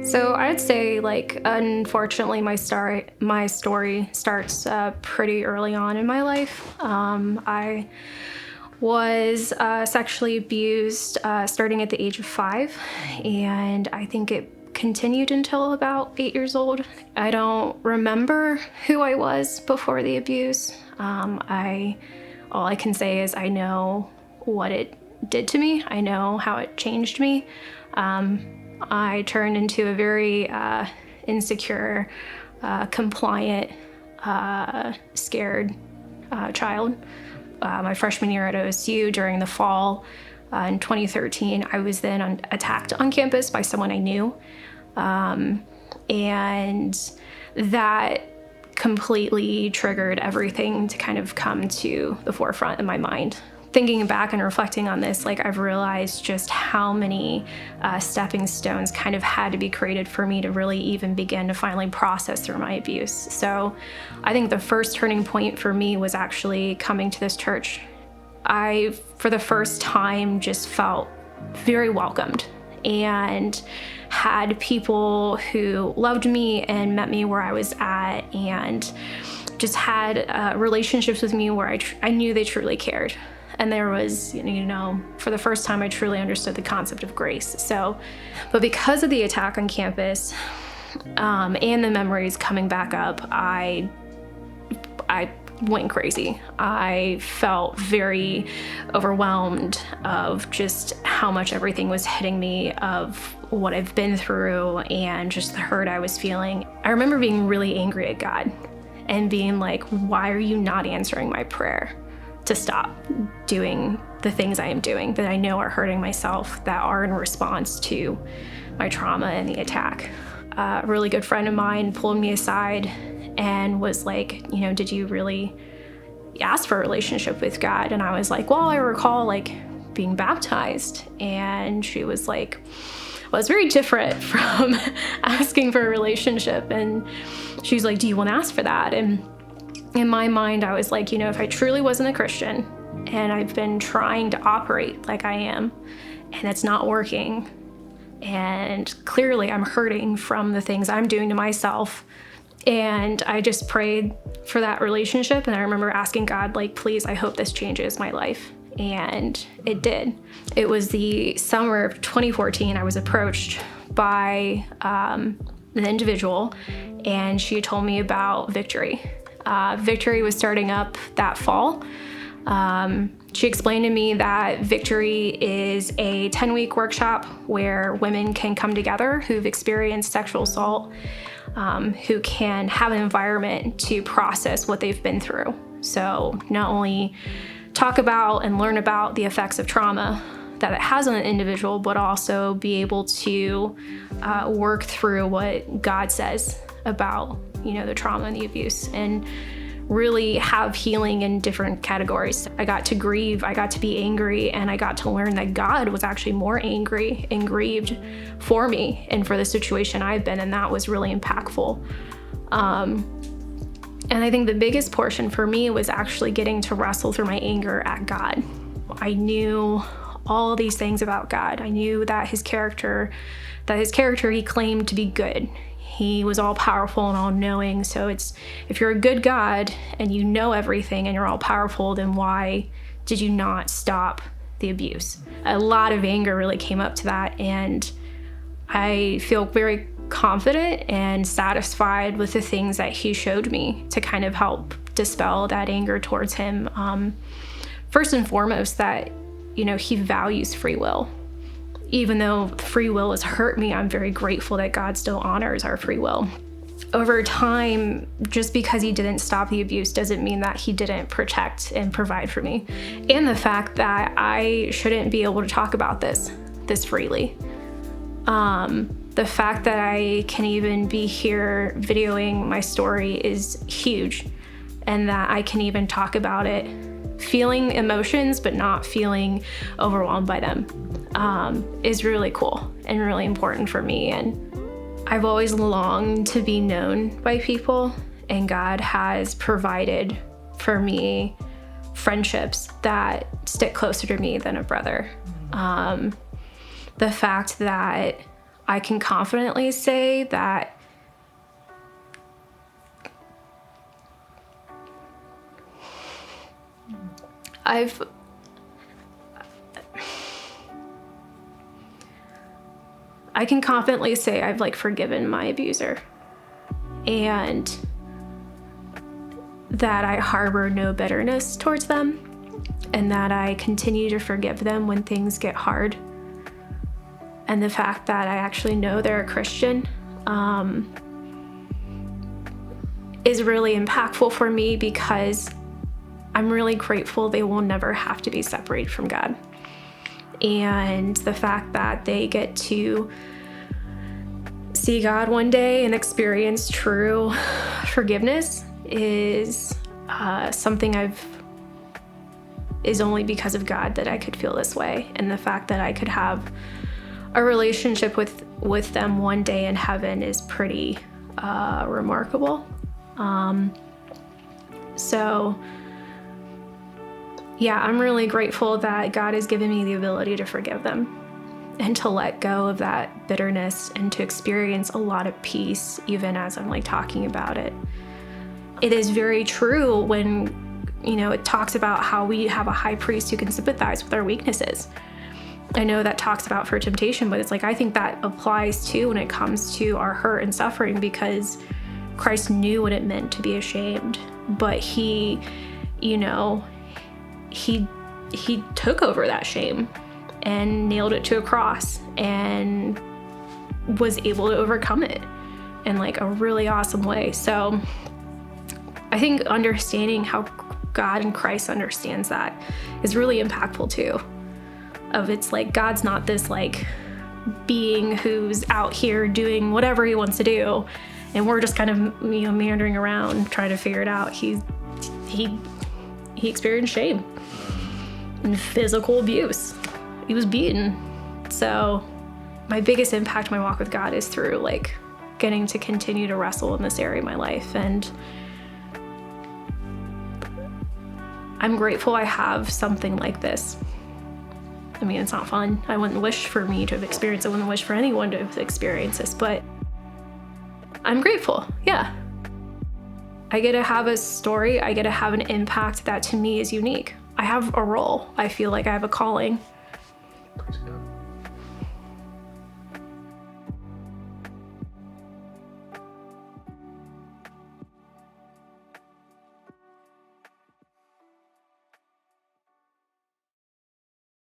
So I'd say, unfortunately, my story starts pretty early on in my life. I was sexually abused starting at the age of 5, and I think it continued until about 8 years old. I don't remember who I was before the abuse. All I can say is I know what it did to me. I know how it changed me. I turned into a very insecure, compliant, scared child. My freshman year at OSU during the fall in 2013, I was then attacked on campus by someone I knew. And that completely triggered everything to kind of come to the forefront in my mind. Thinking back and reflecting on this, I've realized just how many stepping stones kind of had to be created for me to really even begin to finally process through my abuse. So I think the first turning point for me was actually coming to this church. I, for the first time, just felt very welcomed and had people who loved me and met me where I was at, and just had relationships with me where I knew they truly cared. And there was, for the first time, I truly understood the concept of grace. But because of the attack on campus and the memories coming back up, I went crazy. I felt very overwhelmed of just how much everything was hitting me, of what I've been through, and just the hurt I was feeling. I remember being really angry at God and being like, why are you not answering my prayer to stop doing the things I am doing that I know are hurting myself, that are in response to my trauma and the attack? A really good friend of mine pulled me aside and was like, did you really ask for a relationship with God? And I was like, well, I recall being baptized. And she was like, well, it's very different from asking for a relationship. And she's like, do you want to ask for that? And in my mind, I was like, if I truly wasn't a Christian and I've been trying to operate like I am and it's not working, and clearly I'm hurting from the things I'm doing to myself, and I just prayed for that relationship. And I remember asking God, please, I hope this changes my life. And it did. It was the summer of 2014, I was approached by an individual, and she told me about Victory. Victory was starting up that fall. She explained to me that Victory is a 10-week workshop where women can come together who've experienced sexual assault, who can have an environment to process what they've been through. So not only talk about and learn about the effects of trauma that it has on an individual, but also be able to work through what God says about, the trauma and the abuse, and really have healing in different categories. I got to grieve, I got to be angry, and I got to learn that God was actually more angry and grieved for me and for the situation I've been in. That was really impactful. And I think the biggest portion for me was actually getting to wrestle through my anger at God. I knew all these things about God. I knew that his character, he claimed to be good. He was all powerful and all knowing. So if you're a good God and you know everything and you're all powerful, then why did you not stop the abuse? A lot of anger really came up to that, and I feel very confident and satisfied with the things that he showed me to kind of help dispel that anger towards him. First and foremost, that he values free will. Even though free will has hurt me, I'm very grateful that God still honors our free will. Over time, just because he didn't stop the abuse doesn't mean that he didn't protect and provide for me. And the fact that I shouldn't be able to talk about this freely. The fact that I can even be here videoing my story is huge, and that I can even talk about it, feeling emotions but not feeling overwhelmed by them, is really cool and really important for me. And I've always longed to be known by people, and God has provided for me friendships that stick closer to me than a brother. The fact that I can confidently say that I can confidently say I've like forgiven my abuser, and that I harbor no bitterness towards them, and that I continue to forgive them when things get hard. And the fact that I actually know they're a Christian is really impactful for me, because I'm really grateful they will never have to be separated from God. And the fact that they get to see God one day and experience true forgiveness is something is only because of God that I could feel this way. And the fact that I could have a relationship with them one day in heaven is pretty remarkable. So yeah, I'm really grateful that God has given me the ability to forgive them and to let go of that bitterness and to experience a lot of peace even as I'm like talking about it. It is very true when, it talks about how we have a high priest who can sympathize with our weaknesses. I know that talks about for temptation, but it's like, I think that applies too when it comes to our hurt and suffering, because Christ knew what it meant to be ashamed, but he took over that shame and nailed it to a cross and was able to overcome it in like a really awesome way. So I think understanding how God and Christ understands that is really impactful too. Of it's like, God's not this like being who's out here doing whatever he wants to do, and we're just kind of meandering around trying to figure it out. He experienced shame and physical abuse. He was beaten. So my biggest impact in my walk with God is through like getting to continue to wrestle in this area of my life. And I'm grateful I have something like this. I mean, it's not fun. I wouldn't wish for me to have experienced it. I wouldn't wish for anyone to have experienced this, but I'm grateful. Yeah. I get to have a story. I get to have an impact that to me is unique. I have a role. I feel like I have a calling. Praise God.